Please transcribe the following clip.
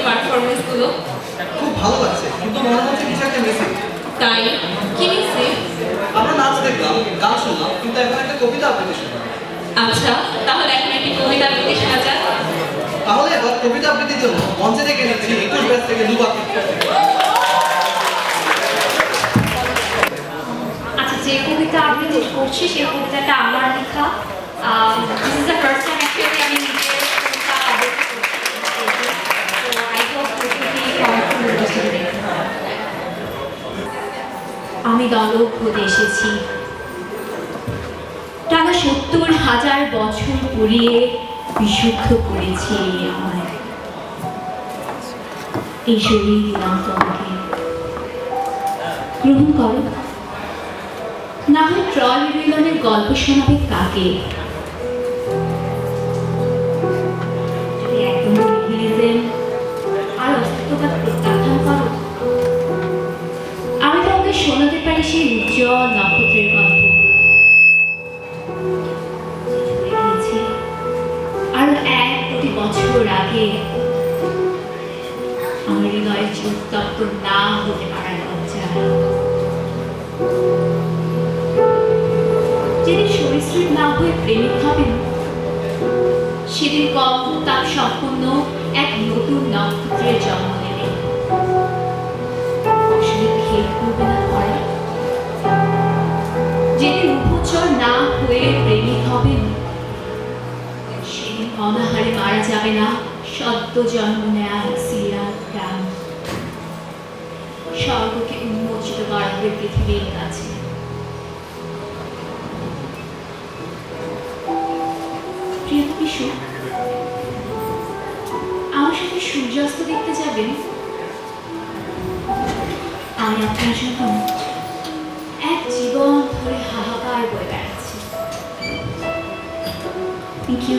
Performance গুলো? খুব ভালো লাগছে, কিন্তু মনে হচ্ছে কিছু একটা মিসিং। তাই কি মিসিং? আমরা নাচ দেখলাম, গান শুনলাম, কিন্তু এখন একটা কবিতা আবৃত্তি শুনলাম। আচ্ছা, তাহলে এখন একটি কবিতা আবৃত্তি শোনা যাক। তাহলে এবার কবিতা আবৃত্তির জন্য মঞ্চে ডেকে নিচ্ছি 21 ব্যাচ থেকে দুবাকে। আচ্ছা, যে কবিতা আবৃত্তি করছি সেই কবিতাটা আমার লেখা। This is the first time actually আমি নিজে কবিতা আবৃত্তি করছি। তো আই হোপ কবিতাটি আমি দলভ্রতে এসেছি টানা ৭০,০০০ বছর পুড়িয়ে বিশুদ্ধ করেছি আমায়। এই শরীর দিলাম তোমাকে, গ্রহণ করো। না হয় ট্রয় মিলনের গল্প শোনাবে কাকে, যদি একদম নিহিলিজম আর অস্তিত্ববাদ প্রত্যাখ্যান করো। আমি তোমাকে শোনাতে পারি সেই উজ্জ্বল নক্ষত্রের গল্প, আরো ১ কোটি বছর আগে আমার হৃদয়ের যে উত্তপ্ত না হতে পারার লজ্জা। যেদিন সরীসৃপ না হয়ে প্রেমিক হবেন, সেদিন কম তাপ সম্পূর্ণ এক নতুন নক্ষত্রের জন্ম নেবে। আসলে খেল করবে না পরে, যেদিন উপচর না হয়ে প্রেমিক হবেন, সেদিন অনাহারে মারা যাবে না সদ্য জন্ম নেয়া সিরিয়াল প্রাণ। স্বর্গকে উন্মোচিত করা হবে পৃথিবীর কাছে। প্রিয় বিশু, আমার সাথে সূর্যাস্ত দেখতে যাবেন? আমি আপনার জন্য এক জীবন ধরে হাহাকার বয়ে বেড়াচ্ছি। Thank you.